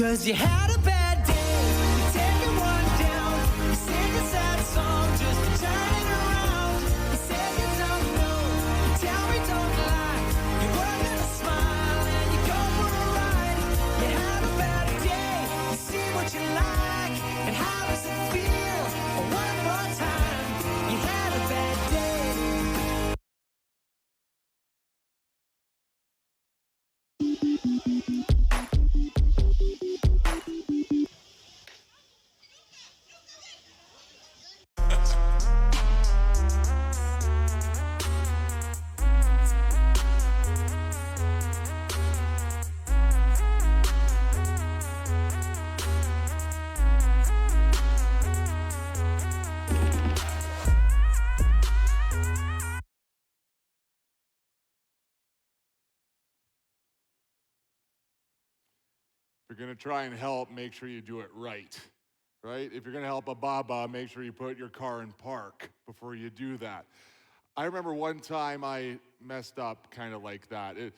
'Cause you had a bad day, you're taking one down. You sing a sad song just to turn it around. You say you don't know, you tell me don't lie. You were gonna smile and you go for a ride. You have a bad day, you see what you like. And how does it feel? One more time, you had a bad day. If you're going to try and help, make sure you do it right? If you're going to help a Baba, make sure you put your car in park before you do that. I remember one time I messed up kind of like that. Have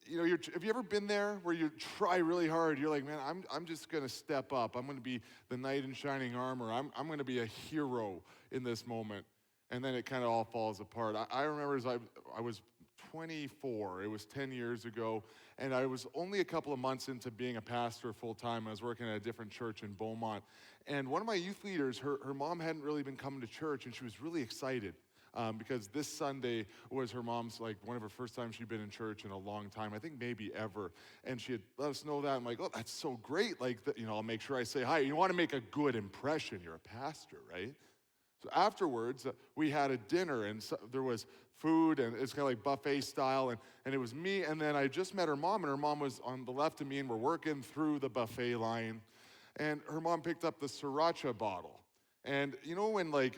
you ever been there where you try really hard? You're like, man, I'm just going to step up. I'm going to be the knight in shining armor. I'm going to be a hero in this moment. And then it kind of all falls apart. I remember as I was 24, it was 10 years ago, and I was only a couple of months into being a pastor full-time. I was working at a different church in Beaumont. And one of my youth leaders, her mom hadn't really been coming to church, and she was really excited. Because this Sunday was her mom's, one of her first times she'd been in church in a long time, I think maybe ever. And she had let us know that. I'm like, oh, that's so great. I'll make sure I say hi. You want to make a good impression. You're a pastor, right? So afterwards, we had a dinner, and there was food, and it's kind of like buffet style, and it was me, and then I just met her mom, and her mom was on the left of me, and we're working through the buffet line, and her mom picked up the sriracha bottle. And you know when the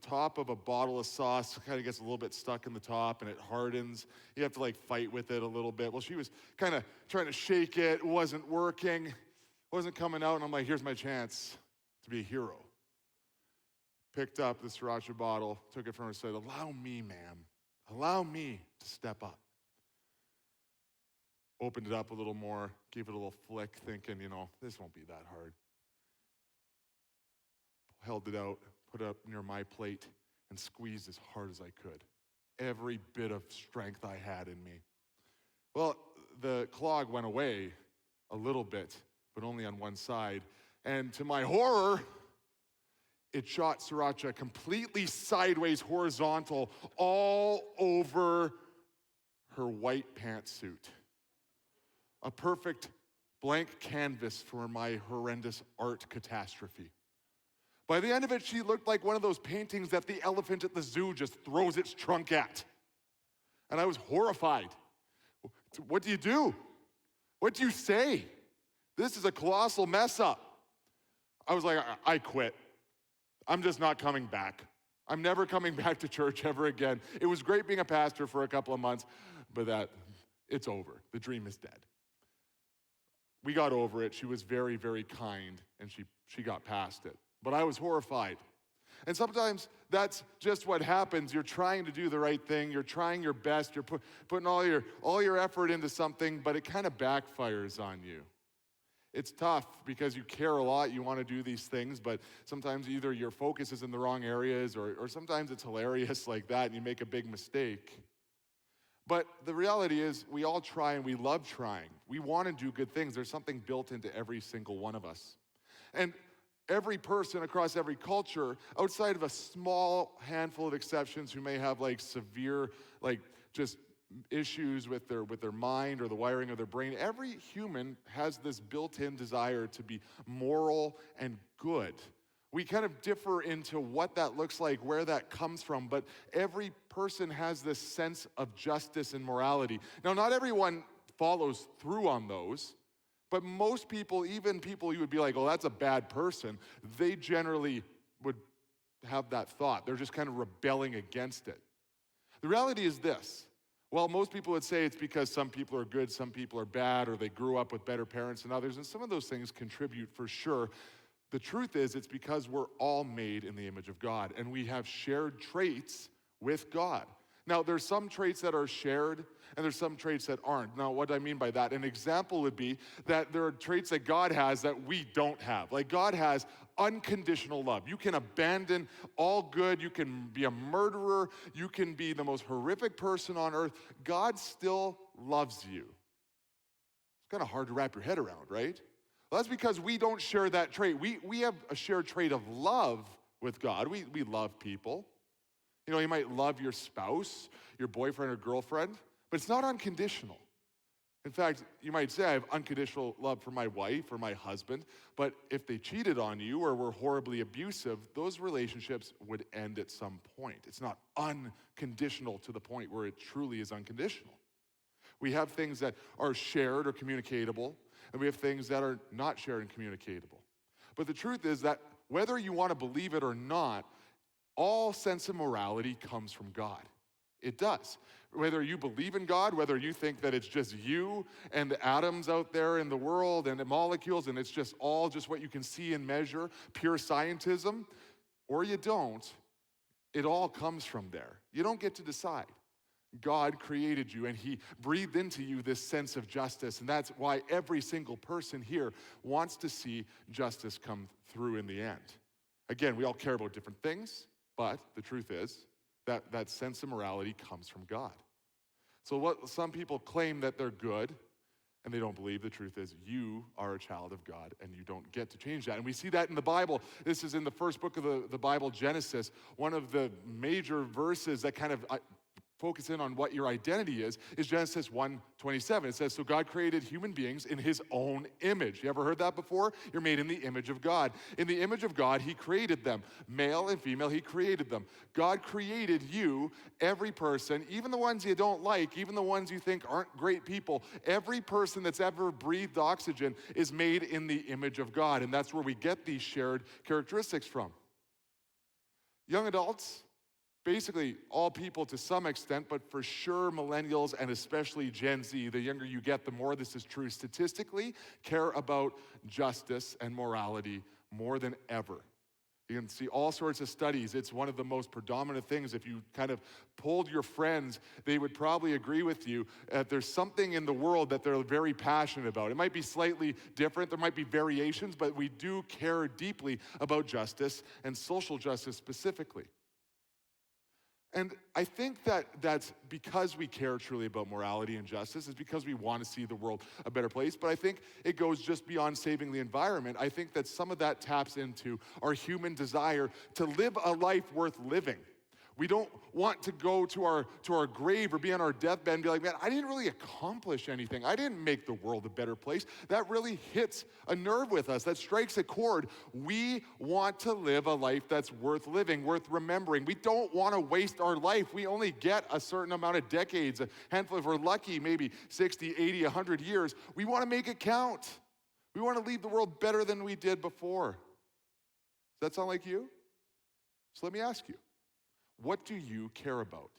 top of a bottle of sauce kind of gets a little bit stuck in the top and it hardens, you have to fight with it a little bit. Well, she was kind of trying to shake it, wasn't working, wasn't coming out, and I'm like, here's my chance to be a hero. Picked up the sriracha bottle, took it from her, and said, allow me, ma'am, allow me to step up. Opened it up a little more, gave it a little flick, thinking, this won't be that hard. Held it out, put it up near my plate, and squeezed as hard as I could. Every bit of strength I had in me. Well, the clog went away a little bit, but only on one side. And to my horror, it shot sriracha completely sideways, horizontal, all over her white pantsuit. A perfect blank canvas for my horrendous art catastrophe. By the end of it, she looked like one of those paintings that the elephant at the zoo just throws its trunk at. And I was horrified. What do you do? What do you say? This is a colossal mess up. I was like, I quit. I'm just not coming back. I'm never coming back to church ever again. It was great being a pastor for a couple of months, but it's over. The dream is dead. We got over it. She was very, very kind, and she got past it. But I was horrified. And sometimes that's just what happens. You're trying to do the right thing. You're trying your best. You're putting all your effort into something, but it kind of backfires on you. It's tough because you care a lot. You want to do these things, but sometimes either your focus is in the wrong areas or sometimes it's hilarious like that and you make a big mistake. But the reality is we all try and we love trying. We want to do good things. There's something built into every single one of us. And every person across every culture, outside of a small handful of exceptions who may have severe, just issues with their mind or the wiring of their brain, every human has this built-in desire to be moral and good. We kind of differ into what that looks like, where that comes from, but every person has this sense of justice and morality. Now, not everyone follows through on those, but most people, even people you would be like, oh, that's a bad person, they generally would have that thought. They're just kind of rebelling against it. The reality is this. Well, most people would say it's because some people are good, some people are bad, or they grew up with better parents than others, and some of those things contribute for sure. The truth is, it's because we're all made in the image of God, and we have shared traits with God. Now, there's some traits that are shared, and there's some traits that aren't. Now, what do I mean by that? An example would be that there are traits that God has that we don't have. Like, God has unconditional love. You can abandon all good. You can be a murderer. You can be the most horrific person on earth. God still loves you. It's kind of hard to wrap your head around, right? Well, that's because we don't share that trait. We have a shared trait of love with God. We love people. You know, you might love your spouse, your boyfriend or girlfriend, but it's not unconditional. In fact, you might say, I have unconditional love for my wife or my husband, but if they cheated on you or were horribly abusive, those relationships would end at some point. It's not unconditional to the point where it truly is unconditional. We have things that are shared or communicatable, and we have things that are not shared and communicatable. But the truth is that whether you want to believe it or not, all sense of morality comes from God. It does. Whether you believe in God, whether you think that it's just you and the atoms out there in the world and the molecules and it's just all just what you can see and measure, pure scientism, or you don't, it all comes from there. You don't get to decide. God created you and he breathed into you this sense of justice, and that's why every single person here wants to see justice come through in the end. Again, we all care about different things, but the truth is that that sense of morality comes from God. So what some people claim that they're good, and they don't believe, the truth is you are a child of God and you don't get to change that. And we see that in the Bible. This is in the first book of the Bible, Genesis. One of the major verses that kind of focus in on what your identity is Genesis 1:27. It says, so God created human beings in his own image. You ever heard that before? You're made in the image of God. In the image of God, he created them. Male and female, he created them. God created you, every person, even the ones you don't like, even the ones you think aren't great people. Every person that's ever breathed oxygen is made in the image of God. And that's where we get these shared characteristics from. Young adults, basically all people to some extent, but for sure millennials and especially Gen Z, the younger you get, the more this is true statistically, care about justice and morality more than ever. You can see all sorts of studies. It's one of the most predominant things. If you kind of polled your friends, they would probably agree with you that there's something in the world that they're very passionate about. It might be slightly different. There might be variations, but we do care deeply about justice and social justice specifically. And I think that that's because we care truly about morality and justice. It's because we want to see the world a better place. But I think it goes just beyond saving the environment. I think that some of that taps into our human desire to live a life worth living. We don't want to go to our grave or be on our deathbed and be like, man, I didn't really accomplish anything. I didn't make the world a better place. That really hits a nerve with us. That strikes a chord. We want to live a life that's worth living, worth remembering. We don't want to waste our life. We only get a certain amount of decades, a handful, if we're lucky, maybe 60, 80, 100 years. We want to make it count. We want to leave the world better than we did before. Does that sound like you? So let me ask you. What do you care about?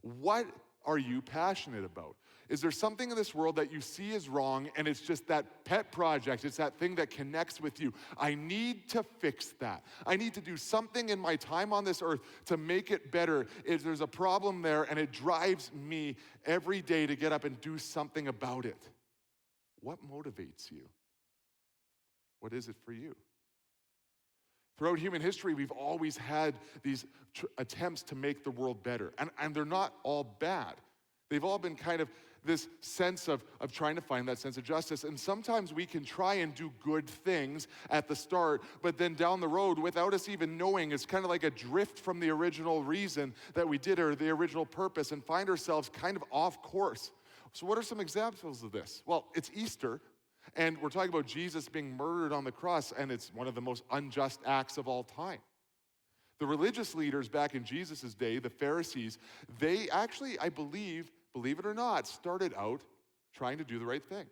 What are you passionate about? Is there something in this world that you see as wrong and it's just that pet project, it's that thing that connects with you? I need to fix that. I need to do something in my time on this earth to make it better. If there's a problem there and it drives me every day to get up and do something about it. What motivates you? What is it for you? Throughout human history, we've always had these attempts to make the world better. And they're not all bad. They've all been kind of this sense of trying to find that sense of justice. And sometimes we can try and do good things at the start, but then down the road, without us even knowing, it's kind of like a drift from the original reason that we did or the original purpose and find ourselves kind of off course. So what are some examples of this? Well, it's Easter. And we're talking about Jesus being murdered on the cross, and it's one of the most unjust acts of all time. The religious leaders back in Jesus' day, the Pharisees, they actually, I believe it or not, started out trying to do the right thing.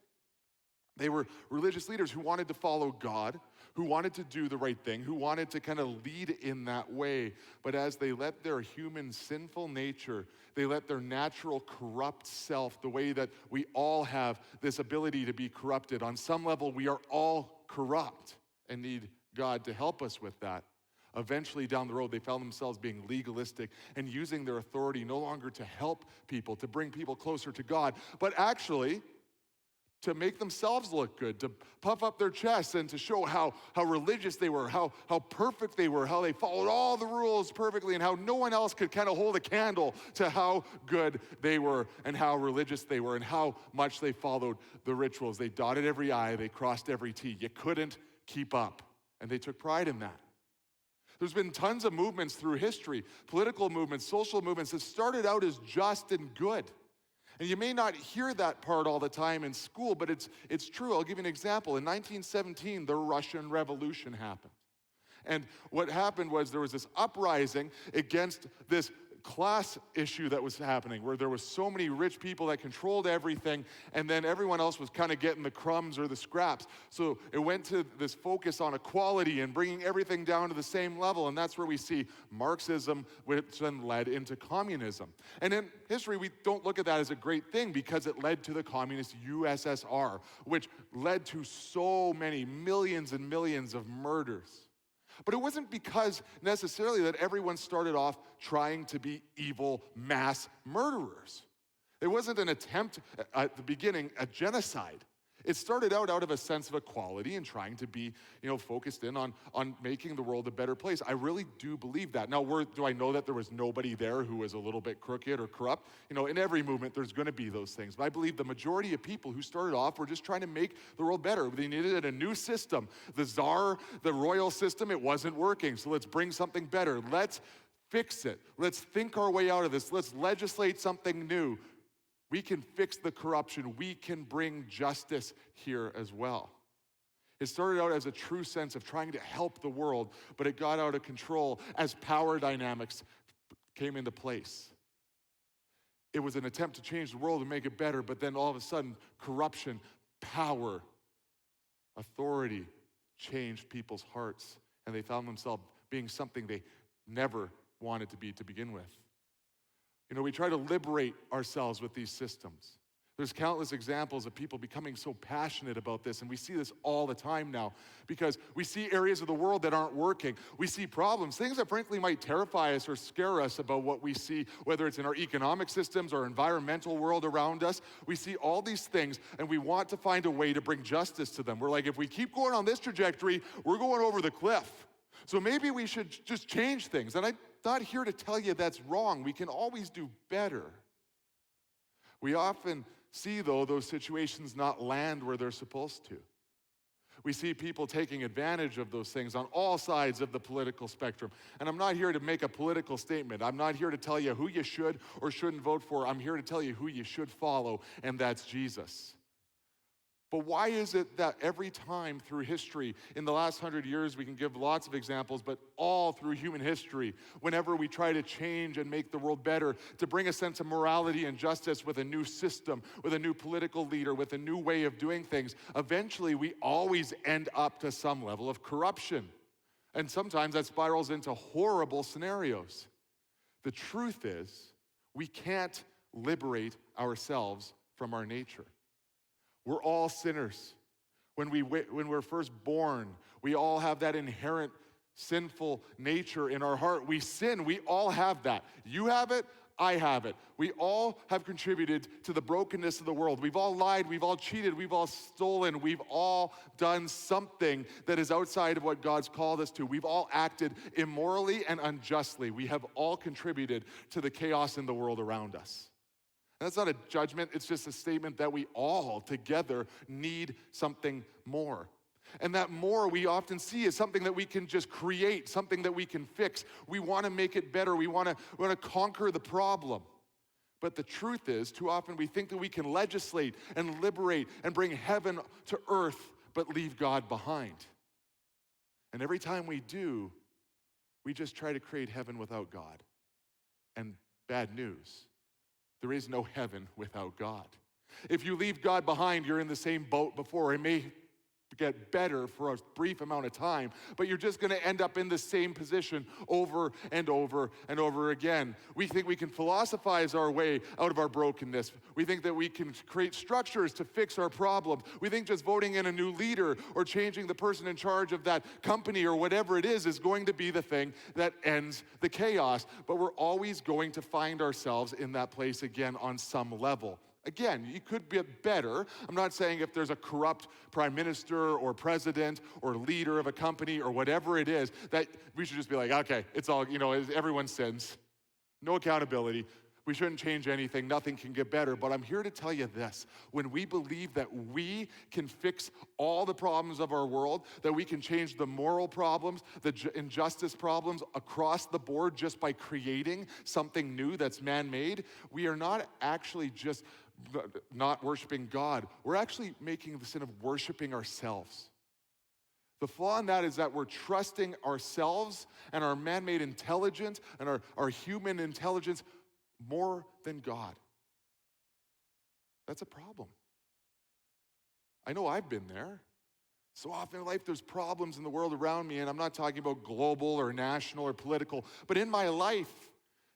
They were religious leaders who wanted to follow God, who wanted to do the right thing, who wanted to kind of lead in that way. But as they let their human sinful nature, they let their natural corrupt self, the way that we all have this ability to be corrupted. On some level, we are all corrupt and need God to help us with that. Eventually, down the road, they found themselves being legalistic and using their authority no longer to help people, to bring people closer to God, but actually to make themselves look good, to puff up their chests and to show how religious they were, how perfect they were, how they followed all the rules perfectly, and how no one else could kind of hold a candle to how good they were and how religious they were and how much they followed the rituals. They dotted every I, they crossed every T. You couldn't keep up, and they took pride in that. There's been tons of movements through history, political movements, social movements that started out as just and good. And you may not hear that part all the time in school, but it's true. I'll give you an example. In 1917, the Russian Revolution happened. And what happened was there was this uprising against this class issue that was happening, where there was so many rich people that controlled everything, and then everyone else was kind of getting the crumbs or the scraps. So it went to this focus on equality and bringing everything down to the same level, and that's where we see Marxism, which then led into communism. And in history, we don't look at that as a great thing because it led to the communist USSR, which led to so many millions and millions of murders. But it wasn't because necessarily that everyone started off trying to be evil mass murderers. It wasn't an attempt at the beginning at genocide. It started out of a sense of equality and trying to be, focused in on making the world a better place. I really do believe that. Now, do I know that there was nobody there who was a little bit crooked or corrupt? In every movement, there's going to be those things. But I believe the majority of people who started off were just trying to make the world better. They needed a new system. The czar, the royal system, it wasn't working. So let's bring something better. Let's fix it. Let's think our way out of this. Let's legislate something new. We can fix the corruption. We can bring justice here as well. It started out as a true sense of trying to help the world, but it got out of control as power dynamics came into place. It was an attempt to change the world and make it better, but then all of a sudden, corruption, power, authority changed people's hearts, and they found themselves being something they never wanted to be to begin with. We try to liberate ourselves with these systems. There's countless examples of people becoming so passionate about this, and we see this all the time now because we see areas of the world that aren't working. We see problems, things that frankly might terrify us or scare us about what we see, whether it's in our economic systems or environmental world around us. We see all these things, and we want to find a way to bring justice to them. We're like, if we keep going on this trajectory, we're going over the cliff. So maybe we should just change things. And I'm not here to tell you that's wrong. We can always do better. We often see, though, those situations not land where they're supposed to. We see people taking advantage of those things on all sides of the political spectrum. And I'm not here to make a political statement. I'm not here to tell you who you should or shouldn't vote for. I'm here to tell you who you should follow, and that's Jesus. But why is it that every time through history, in the last 100 years, we can give lots of examples, but all through human history, whenever we try to change and make the world better, to bring a sense of morality and justice with a new system, with a new political leader, with a new way of doing things, eventually we always end up to some level of corruption. And sometimes that spirals into horrible scenarios. The truth is, we can't liberate ourselves from our nature. We're all sinners. When we're first born, we all have that inherent sinful nature in our heart. We sin. We all have that. You have it. I have it. We all have contributed to the brokenness of the world. We've all lied. We've all cheated. We've all stolen. We've all done something that is outside of what God's called us to. We've all acted immorally and unjustly. We have all contributed to the chaos in the world around us. That's not a judgment, it's just a statement that we all together need something more. And that more we often see is something that we can just create, something that we can fix. We want to make it better, we want to conquer the problem. But the truth is, too often we think that we can legislate and liberate and bring heaven to earth, but leave God behind. And every time we do, we just try to create heaven without God. And bad news. There is no heaven without God. If you leave God behind, you're in the same boat before. It may get better for a brief amount of time, but you're just going to end up in the same position over and over and over again. We think we can philosophize our way out of our brokenness. We think that we can create structures to fix our problems. We think just voting in a new leader or changing the person in charge of that company or whatever it is going to be the thing that ends the chaos. But we're always going to find ourselves in that place again on some level. Again, you could get better. I'm not saying if there's a corrupt prime minister or president or leader of a company or whatever it is, that we should just be like, okay, it's all, everyone sins. No accountability. We shouldn't change anything. Nothing can get better. But I'm here to tell you this. When we believe that we can fix all the problems of our world, that we can change the moral problems, the injustice problems across the board just by creating something new that's man-made, we are not actually just not worshiping God. We're actually making the sin of worshiping ourselves. The flaw in that is that we're trusting ourselves and our man-made intelligence and our human intelligence more than God. That's a problem. I know I've been there. So often in life there's problems in the world around me, and I'm not talking about global or national or political, but in my life,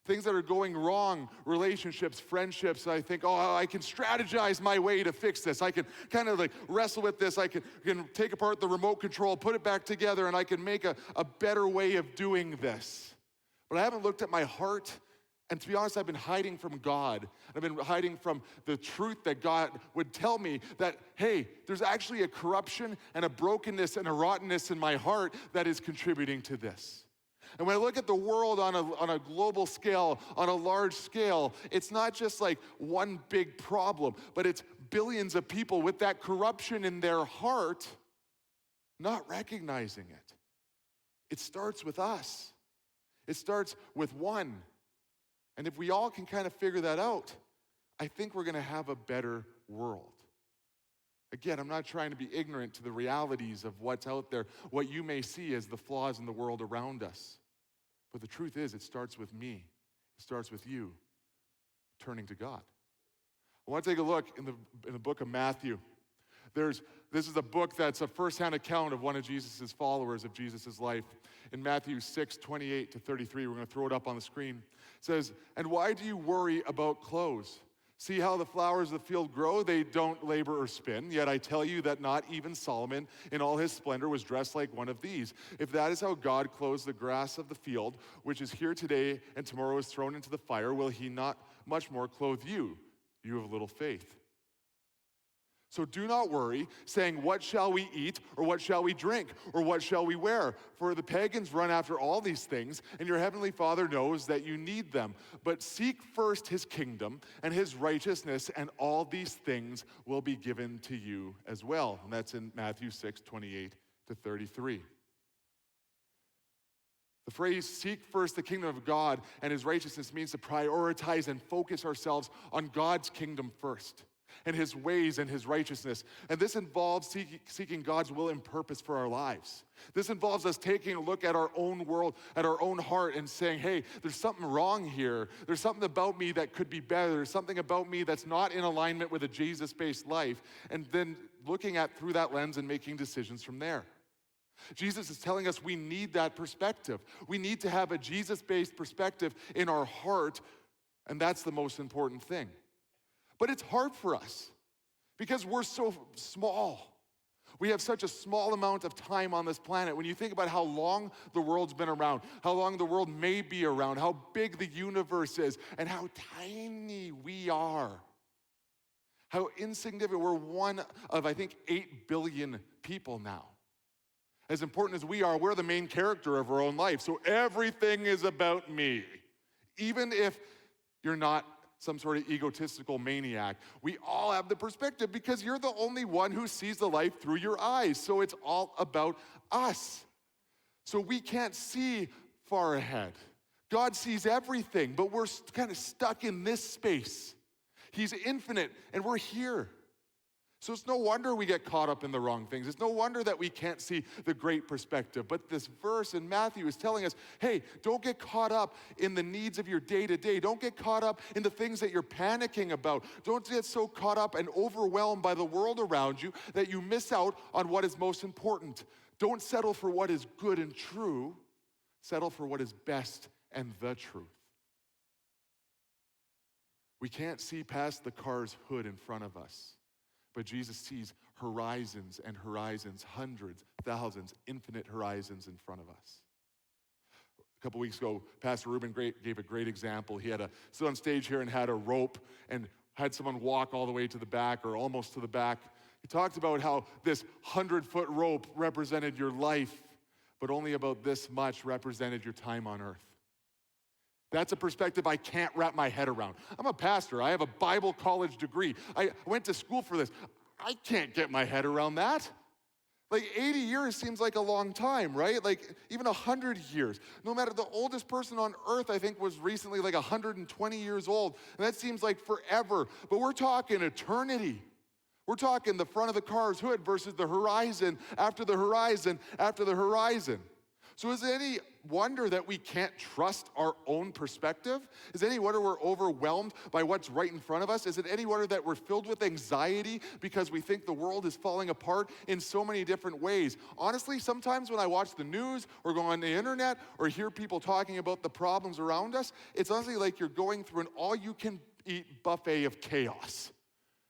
things that are going wrong, relationships, friendships, I think, I can strategize my way to fix this. I can kind of like wrestle with this. I can take apart the remote control, put it back together, and I can make a better way of doing this. But I haven't looked at my heart, and to be honest, I've been hiding from God. I've been hiding from the truth that God would tell me that, hey, there's actually a corruption and a brokenness and a rottenness in my heart that is contributing to this. And when I look at the world on a global scale, on a large scale, it's not just like one big problem, but it's billions of people with that corruption in their heart not recognizing it. It starts with us. It starts with one. And if we all can kind of figure that out, I think we're going to have a better world. Again, I'm not trying to be ignorant to the realities of what's out there, what you may see as the flaws in the world around us. But the truth is, it starts with me. It starts with you turning to God. I want to take a look in the book of Matthew. This is a book that's a first-hand account of one of Jesus' followers of Jesus' life. In Matthew 6:28-33, we're going to throw it up on the screen. It says, "And why do you worry about clothes? See how the flowers of the field grow? They don't labor or spin. Yet I tell you that not even Solomon in all his splendor was dressed like one of these. If that is how God clothes the grass of the field, which is here today and tomorrow is thrown into the fire, will he not much more clothe you, you of little faith? So do not worry, saying, what shall we eat, or what shall we drink, or what shall we wear? For the pagans run after all these things, and your heavenly Father knows that you need them. But seek first his kingdom and his righteousness, and all these things will be given to you as well." And that's in Matthew 6:28-33. The phrase, seek first the kingdom of God and his righteousness, means to prioritize and focus ourselves on God's kingdom first, and his ways and his righteousness. And this involves seeking God's will and purpose for our lives. This involves us taking a look at our own world, at our own heart, and saying, hey, there's something wrong here. There's something about me that could be better. There's something about me that's not in alignment with a Jesus-based life. And then looking at through that lens and making decisions from there. Jesus is telling us we need that perspective. We need to have a Jesus-based perspective in our heart, and that's the most important thing. But it's hard for us because we're so small. We have such a small amount of time on this planet. When you think about how long the world's been around, how long the world may be around, how big the universe is, and how tiny we are, how insignificant. We're one of, I think, 8 billion people now. As important as we are, we're the main character of our own life. So everything is about me. Even if you're not some sort of egotistical maniac, we all have the perspective because you're the only one who sees the life through your eyes. So it's all about us. So we can't see far ahead. God sees everything, but we're kind of stuck in this space. He's infinite, and we're here. So it's no wonder we get caught up in the wrong things. It's no wonder that we can't see the great perspective. But this verse in Matthew is telling us, hey, don't get caught up in the needs of your day-to-day. Don't get caught up in the things that you're panicking about. Don't get so caught up and overwhelmed by the world around you that you miss out on what is most important. Don't settle for what is good and true. Settle for what is best and the truth. We can't see past the car's hood in front of us. But Jesus sees horizons and horizons, hundreds, thousands, infinite horizons in front of us. A couple weeks ago, Pastor Ruben gave a great example. He had stood on stage here and had a rope and had someone walk all the way to the back or almost to the back. He talked about how this 100-foot rope represented your life, but only about this much represented your time on earth. That's a perspective I can't wrap my head around. I'm a pastor. I have a Bible college degree. I went to school for this. I can't get my head around that. Like 80 years seems like a long time, right? Like even 100 years. No matter, the oldest person on earth, I think, was recently like 120 years old. And that seems like forever. But we're talking eternity. We're talking the front of the car's hood versus the horizon, after the horizon, after the horizon. So is it any wonder that we can't trust our own perspective? Is it any wonder we're overwhelmed by what's right in front of us? Is it any wonder that we're filled with anxiety because we think the world is falling apart in so many different ways? Honestly, sometimes when I watch the news or go on the internet or hear people talking about the problems around us, it's honestly like you're going through an all-you-can-eat buffet of chaos.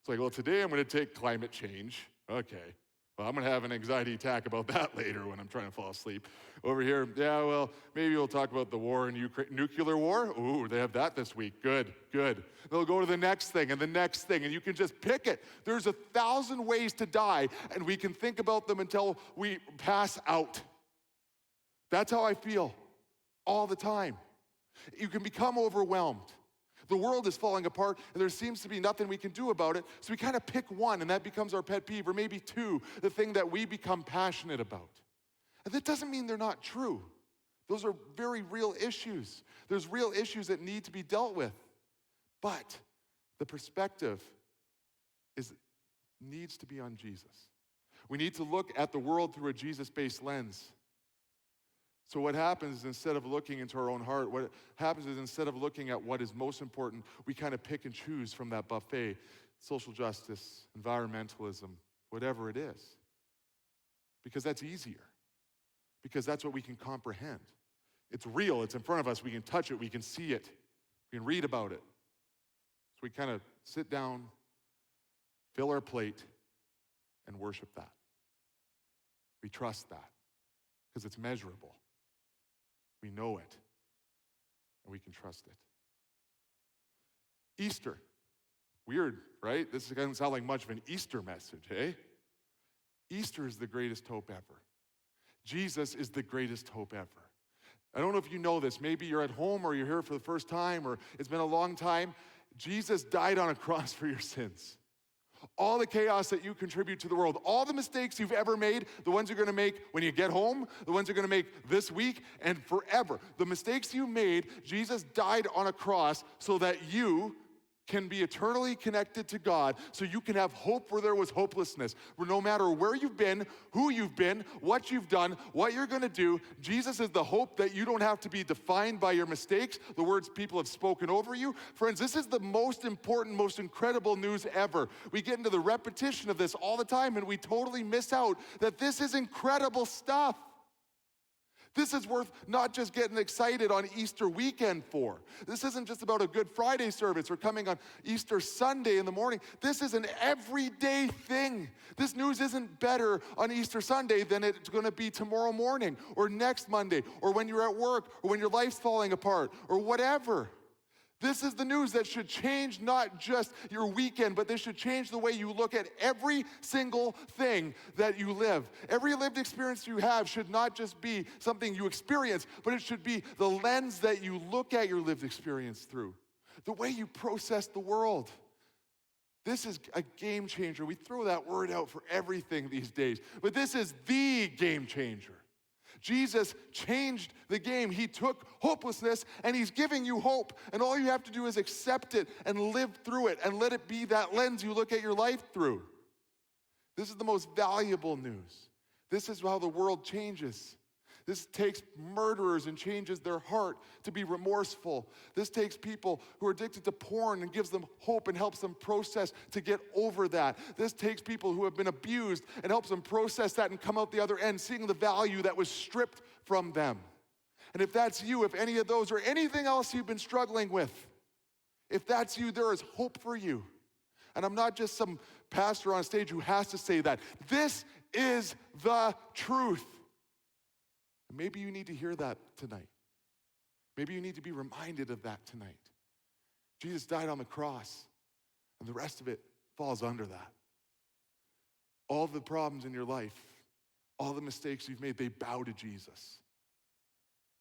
It's like, well, today I'm going to take climate change. Okay. Well, I'm going to have an anxiety attack about that later when I'm trying to fall asleep. Over here, yeah, well, maybe we'll talk about the war in Ukraine. Nuclear war? Ooh, they have that this week. Good, good. They'll go to the next thing and the next thing, and you can just pick it. There's 1,000 ways to die, and we can think about them until we pass out. That's how I feel all the time. You can become overwhelmed. The world is falling apart, and there seems to be nothing we can do about it, so we kind of pick one, and that becomes our pet peeve, or maybe two, the thing that we become passionate about. And that doesn't mean they're not true. Those are very real issues. There's real issues that need to be dealt with. But the perspective needs to be on Jesus. We need to look at the world through a Jesus-based lens. So what happens is, instead of looking into our own heart, what happens is, instead of looking at what is most important, we kind of pick and choose from that buffet. Social justice, environmentalism, whatever it is. Because that's easier. Because that's what we can comprehend. It's real, it's in front of us, we can touch it, we can see it, we can read about it. So we kind of sit down, fill our plate, and worship that. We trust that, because it's measurable. We know it, and we can trust it. Easter. Weird, right? This doesn't sound like much of an Easter message, eh? Easter is the greatest hope ever. Jesus is the greatest hope ever. I don't know if you know this. Maybe you're at home or you're here for the first time or it's been a long time. Jesus died on a cross for your sins. All the chaos that you contribute to the world, all the mistakes you've ever made, the ones you're gonna make when you get home, the ones you're gonna make this week and forever. The mistakes you made, Jesus died on a cross so that you can be eternally connected to God, so you can have hope where there was hopelessness. Where no matter where you've been, who you've been, what you've done, what you're gonna do, Jesus is the hope that you don't have to be defined by your mistakes, the words people have spoken over you. Friends, this is the most important, most incredible news ever. We get into the repetition of this all the time, and we totally miss out that this is incredible stuff. This is worth not just getting excited on Easter weekend for. This isn't just about a Good Friday service or coming on Easter Sunday in the morning. This is an everyday thing. This news isn't better on Easter Sunday than it's going to be tomorrow morning or next Monday or when you're at work or when your life's falling apart or whatever. This is the news that should change not just your weekend, but this should change the way you look at every single thing that you live. Every lived experience you have should not just be something you experience, but it should be the lens that you look at your lived experience through. The way you process the world. This is a game changer. We throw that word out for everything these days, but this is the game changer. Jesus changed the game. He took hopelessness and he's giving you hope. And all you have to do is accept it and live through it and let it be that lens you look at your life through. This is the most valuable news. This is how the world changes. This takes murderers and changes their heart to be remorseful. This takes people who are addicted to porn and gives them hope and helps them process to get over that. This takes people who have been abused and helps them process that and come out the other end, seeing the value that was stripped from them. And if that's you, if any of those or anything else you've been struggling with, if that's you, there is hope for you. And I'm not just some pastor on stage who has to say that. This is the truth. And maybe you need to hear that tonight. Maybe you need to be reminded of that tonight. Jesus died on the cross, and the rest of it falls under that. All the problems in your life, all the mistakes you've made, they bow to Jesus.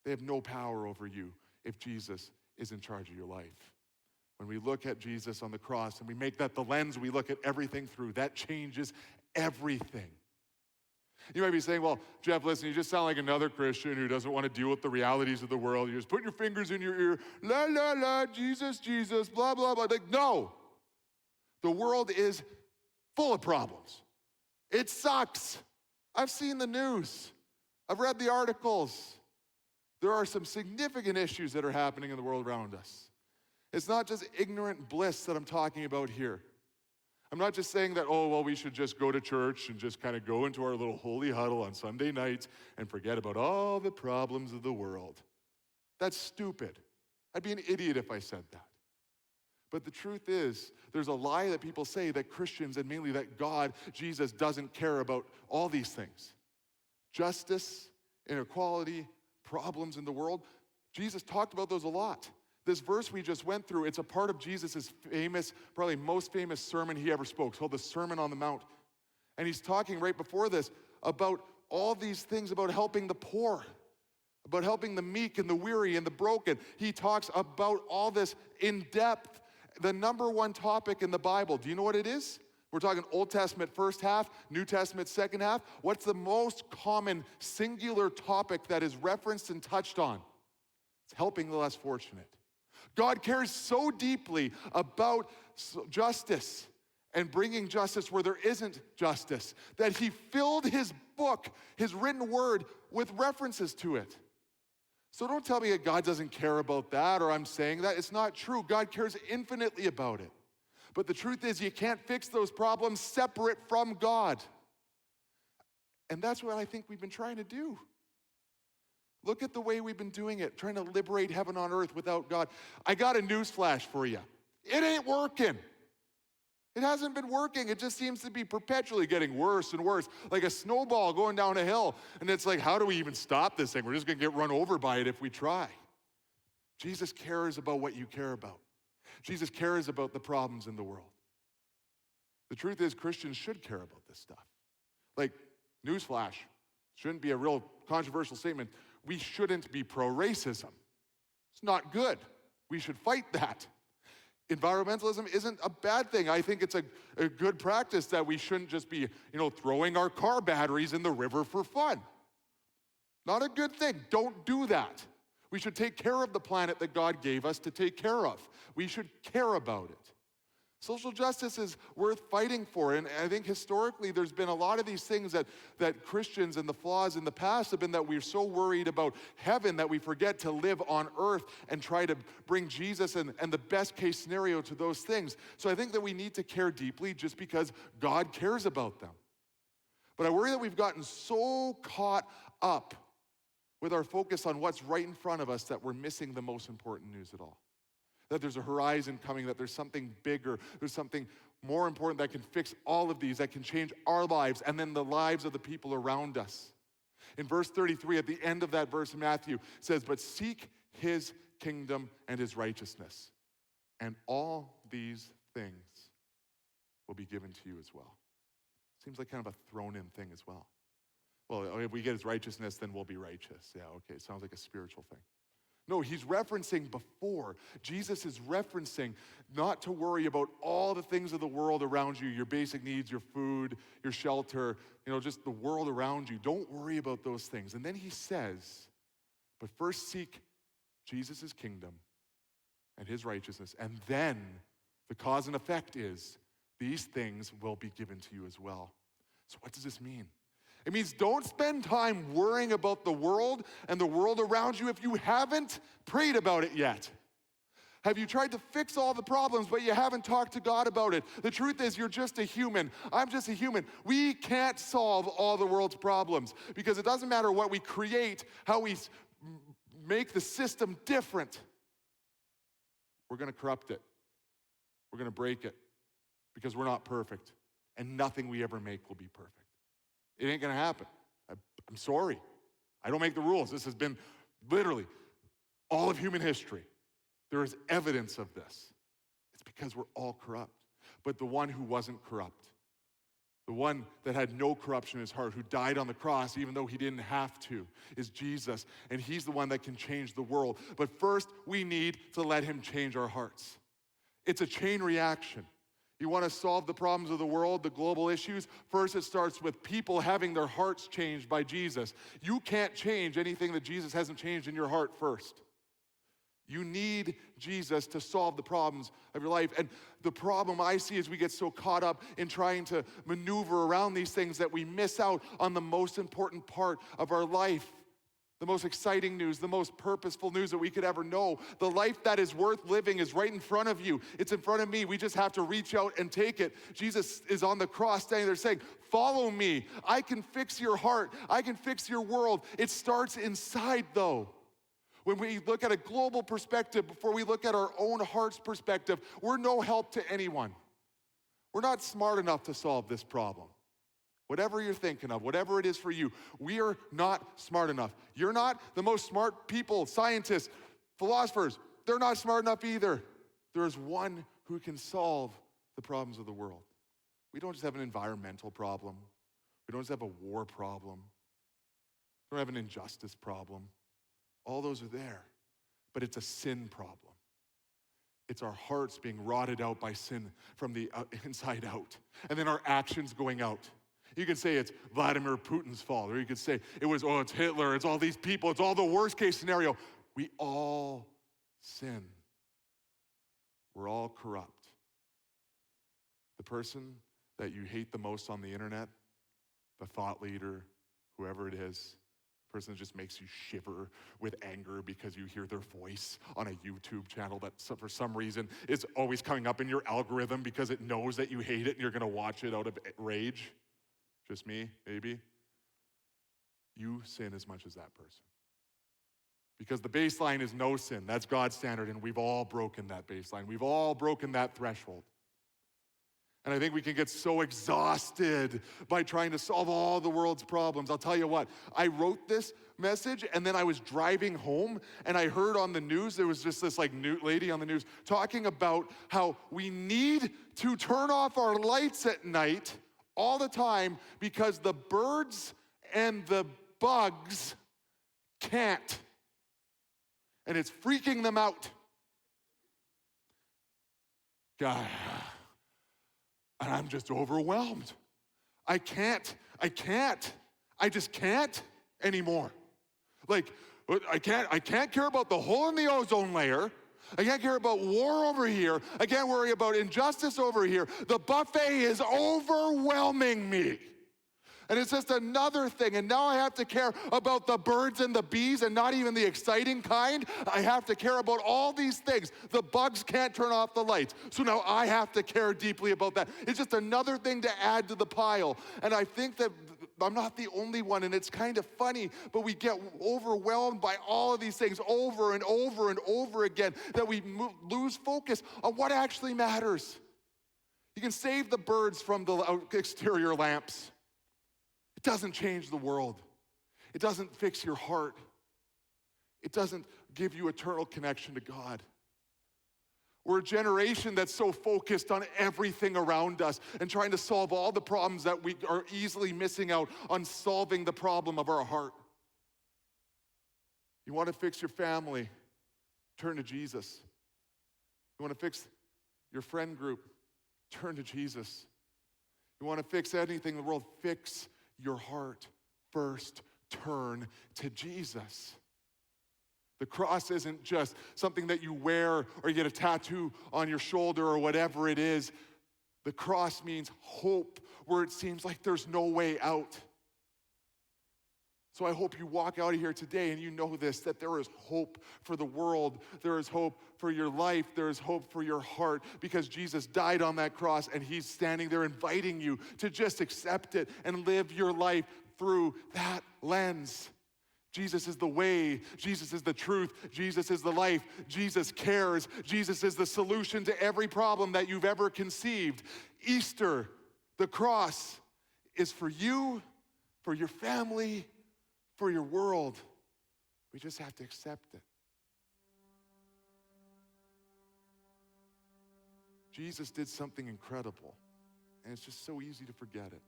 They have no power over you if Jesus is in charge of your life. When we look at Jesus on the cross and we make that the lens we look at everything through, that changes everything. You might be saying, well, Jeff, listen, you just sound like another Christian who doesn't want to deal with the realities of the world. You're just putting your fingers in your ear, la, la, la, Jesus, Jesus, blah, blah, blah. Like, no. The world is full of problems. It sucks. I've seen the news. I've read the articles. There are some significant issues that are happening in the world around us. It's not just ignorant bliss that I'm talking about here. I'm not just saying that, oh, well, we should just go to church and just kind of go into our little holy huddle on Sunday nights and forget about all the problems of the world. That's stupid. I'd be an idiot if I said that. But the truth is, there's a lie that people say that Christians, and mainly that God, Jesus, doesn't care about all these things. Justice, inequality, problems in the world. Jesus talked about those a lot. This verse we just went through, it's a part of Jesus' famous, probably most famous sermon he ever spoke. It's called the Sermon on the Mount. And he's talking right before this about all these things about helping the poor, about helping the meek and the weary and the broken. He talks about all this in depth. The number one topic in the Bible, do you know what it is? We're talking Old Testament first half, New Testament second half. What's the most common singular topic that is referenced and touched on? It's helping the less fortunate. God cares so deeply about justice and bringing justice where there isn't justice that he filled his book, his written word, with references to it. So don't tell me that God doesn't care about that or I'm saying that. It's not true. God cares infinitely about it. But the truth is you can't fix those problems separate from God. And that's what I think we've been trying to do. Look at the way we've been doing it, trying to liberate heaven on earth without God. I got a news flash for you. It ain't working. It hasn't been working. It just seems to be perpetually getting worse and worse, like a snowball going down a hill. And it's like, how do we even stop this thing? We're just going to get run over by it if we try. Jesus cares about what you care about. Jesus cares about the problems in the world. The truth is, Christians should care about this stuff. Like, newsflash, shouldn't be a real controversial statement. We shouldn't be pro-racism. It's not good. We should fight that. Environmentalism isn't a bad thing. I think it's a good practice that we shouldn't just be, throwing our car batteries in the river for fun. Not a good thing. Don't do that. We should take care of the planet that God gave us to take care of. We should care about it. Social justice is worth fighting for, and I think historically there's been a lot of these things that Christians and the flaws in the past have been that we're so worried about heaven that we forget to live on earth and try to bring Jesus and the best case scenario to those things. So I think that we need to care deeply just because God cares about them. But I worry that we've gotten so caught up with our focus on what's right in front of us that we're missing the most important news at all. That there's a horizon coming, that there's something bigger, there's something more important that can fix all of these, that can change our lives and then the lives of the people around us. In verse 33, at the end of that verse in Matthew, it says, but seek his kingdom and his righteousness, and all these things will be given to you as well. Seems like kind of a thrown-in thing as well. Well, if we get his righteousness, then we'll be righteous. Yeah, okay, sounds like a spiritual thing. No, he's referencing before. Jesus is referencing not to worry about all the things of the world around you, your basic needs, your food, your shelter, just the world around you. Don't worry about those things. And then he says, but first seek Jesus' kingdom and his righteousness. And then the cause and effect is these things will be given to you as well. So what does this mean? It means don't spend time worrying about the world and the world around you if you haven't prayed about it yet. Have you tried to fix all the problems, but you haven't talked to God about it? The truth is, you're just a human. I'm just a human. We can't solve all the world's problems because it doesn't matter what we create, how we make the system different. We're going to corrupt it. We're going to break it because we're not perfect, and nothing we ever make will be perfect. It ain't going to happen. I'm sorry. I don't make the rules. This has been literally all of human history. There is evidence of this. It's because we're all corrupt. But the one who wasn't corrupt, the one that had no corruption in his heart, who died on the cross even though he didn't have to, is Jesus. And he's the one that can change the world. But first, we need to let him change our hearts. It's a chain reaction. You want to solve the problems of the world, the global issues? First, it starts with people having their hearts changed by Jesus. You can't change anything that Jesus hasn't changed in your heart first. You need Jesus to solve the problems of your life. And the problem I see is we get so caught up in trying to maneuver around these things that we miss out on the most important part of our life. The most exciting news, the most purposeful news that we could ever know. The life that is worth living is right in front of you. It's in front of me. We just have to reach out and take it. Jesus is on the cross standing there saying, follow me. I can fix your heart. I can fix your world. It starts inside though. When we look at a global perspective, before we look at our own heart's perspective, we're no help to anyone. We're not smart enough to solve this problem. Whatever you're thinking of, whatever it is for you, we are not smart enough. You're not. The most smart people, scientists, philosophers, they're not smart enough either. There is one who can solve the problems of the world. We don't just have an environmental problem. We don't just have a war problem. We don't have an injustice problem. All those are there, but it's a sin problem. It's our hearts being rotted out by sin from the inside out, and then our actions going out. You could say it's Vladimir Putin's fault, or you could say it's Hitler, it's all these people, it's all the worst case scenario. We all sin. We're all corrupt. The person that you hate the most on the internet, the thought leader, whoever it is, person that just makes you shiver with anger because you hear their voice on a YouTube channel that for some reason is always coming up in your algorithm because it knows that you hate it and you're going to watch it out of rage. Just me, maybe. You sin as much as that person. Because the baseline is no sin. That's God's standard, and we've all broken that baseline. We've all broken that threshold. And I think we can get so exhausted by trying to solve all the world's problems. I'll tell you what, I wrote this message and then I was driving home and I heard on the news, there was just this new lady on the news talking about how we need to turn off our lights at night all the time because the birds and the bugs can't. And it's freaking them out. God. And I'm just overwhelmed. I just can't anymore. I can't care about the hole in the ozone layer. I can't care about war over here. I can't worry about injustice over here. The buffet is overwhelming me. And it's just another thing. And now I have to care about the birds and the bees and not even the exciting kind. I have to care about all these things. The bugs can't turn off the lights. So now I have to care deeply about that. It's just another thing to add to the pile. And I think that I'm not the only one, and it's kind of funny, but we get overwhelmed by all of these things over and over and over again that we lose focus on what actually matters. You can save the birds from the exterior lamps. It doesn't change the world. It doesn't fix your heart. It doesn't give you eternal connection to God. We're a generation that's so focused on everything around us and trying to solve all the problems that we are easily missing out on solving the problem of our heart. You want to fix your family? Turn to Jesus. You want to fix your friend group? Turn to Jesus. You want to fix anything in the world? Fix your heart first. Turn to Jesus. The cross isn't just something that you wear or you get a tattoo on your shoulder or whatever it is. The cross means hope where it seems like there's no way out. So I hope you walk out of here today and you know this, that there is hope for the world. There is hope for your life. There is hope for your heart because Jesus died on that cross and he's standing there inviting you to just accept it and live your life through that lens. Jesus is the way. Jesus is the truth. Jesus is the life. Jesus cares. Jesus is the solution to every problem that you've ever conceived. Easter, the cross, is for you, for your family, for your world. We just have to accept it. Jesus did something incredible, and it's just so easy to forget it.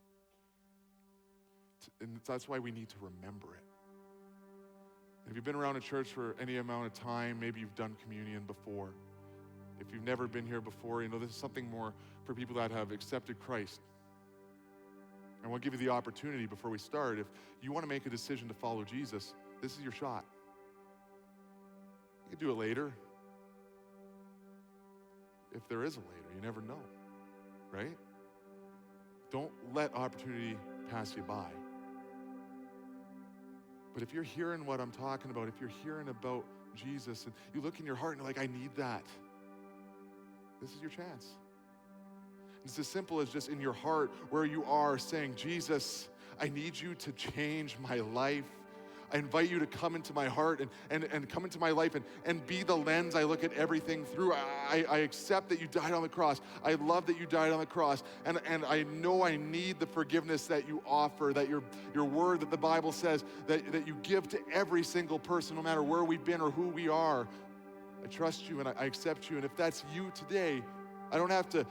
And that's why we need to remember it. If you've been around a church for any amount of time, maybe you've done communion before. If you've never been here before, this is something more for people that have accepted Christ. And we'll give you the opportunity before we start. If you want to make a decision to follow Jesus, this is your shot. You can do it later. If there is a later, you never know, right? Don't let opportunity pass you by. But if you're hearing what I'm talking about, if you're hearing about Jesus and you look in your heart and you're like, I need that, this is your chance. It's as simple as just in your heart where you are saying, Jesus, I need you to change my life. I invite you to come into my heart and come into my life and be the lens I look at everything through. I accept that you died on the cross. I love that you died on the cross. And I know I need the forgiveness that you offer, that your word, that the Bible says, that you give to every single person, no matter where we've been or who we are. I trust you and I accept you. And if that's you today, I don't have to,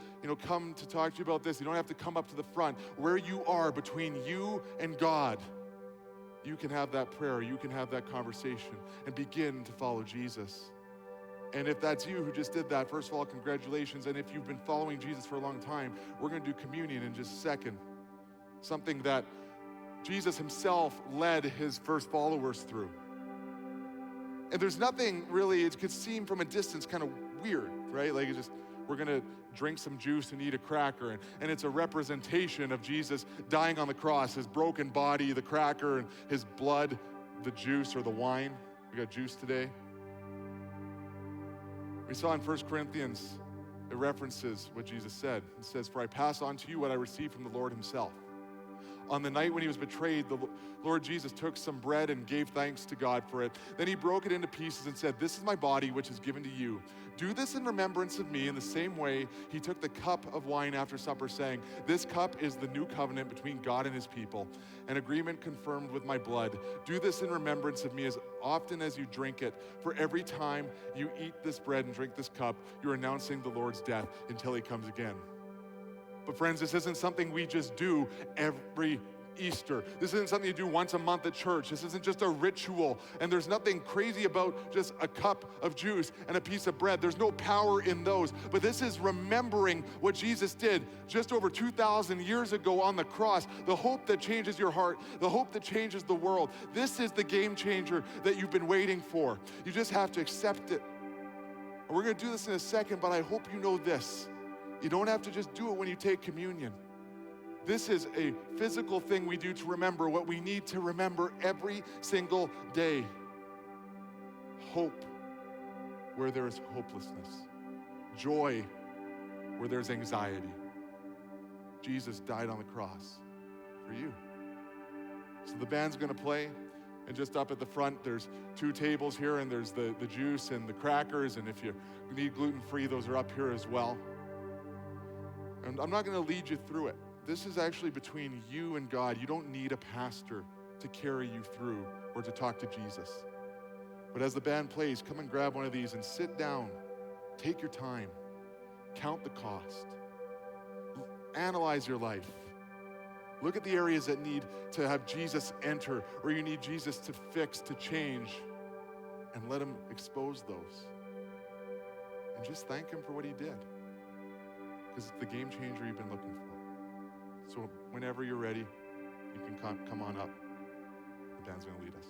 come to talk to you about this. You don't have to come up to the front. Where you are between you and God, you can have that prayer, you can have that conversation and begin to follow Jesus. And if that's you who just did that, first of all, congratulations. And if you've been following Jesus for a long time, we're going to do communion in just a second. Something that Jesus himself led his first followers through. And there's nothing really, it could seem from a distance kind of weird, right? Like we're going to drink some juice and eat a cracker. And it's a representation of Jesus dying on the cross, his broken body, the cracker, and his blood, the juice or the wine. We got juice today. We saw in 1 Corinthians, it references what Jesus said. It says, for I pass on to you what I received from the Lord himself. On the night when he was betrayed, the Lord Jesus took some bread and gave thanks to God for it. Then he broke it into pieces and said, this is my body, which is given to you. Do this in remembrance of me. In the same way, he took the cup of wine after supper, saying, this cup is the new covenant between God and his people, an agreement confirmed with my blood. Do this in remembrance of me as often as you drink it. For every time you eat this bread and drink this cup, you're announcing the Lord's death until he comes again. But friends, this isn't something we just do every Easter. This isn't something you do once a month at church. This isn't just a ritual. And there's nothing crazy about just a cup of juice and a piece of bread. There's no power in those. But this is remembering what Jesus did just over 2,000 years ago on the cross. The hope that changes your heart. The hope that changes the world. This is the game changer that you've been waiting for. You just have to accept it. And we're going to do this in a second, but I hope you know this. You don't have to just do it when you take communion. This is a physical thing we do to remember what we need to remember every single day. Hope where there is hopelessness. Joy where there's anxiety. Jesus died on the cross for you. So the band's going to play, and just up at the front, there's 2 tables here, and there's the juice and the crackers, and if you need gluten-free, those are up here as well. And I'm not going to lead you through it. This is actually between you and God. You don't need a pastor to carry you through or to talk to Jesus. But as the band plays, come and grab one of these and sit down. Take your time. Count the cost. Analyze your life. Look at the areas that need to have Jesus enter, or you need Jesus to fix, to change, and let him expose those. And just thank him for what he did. Because it's the game changer you've been looking for. So whenever you're ready, you can come on up. The band's going to lead us.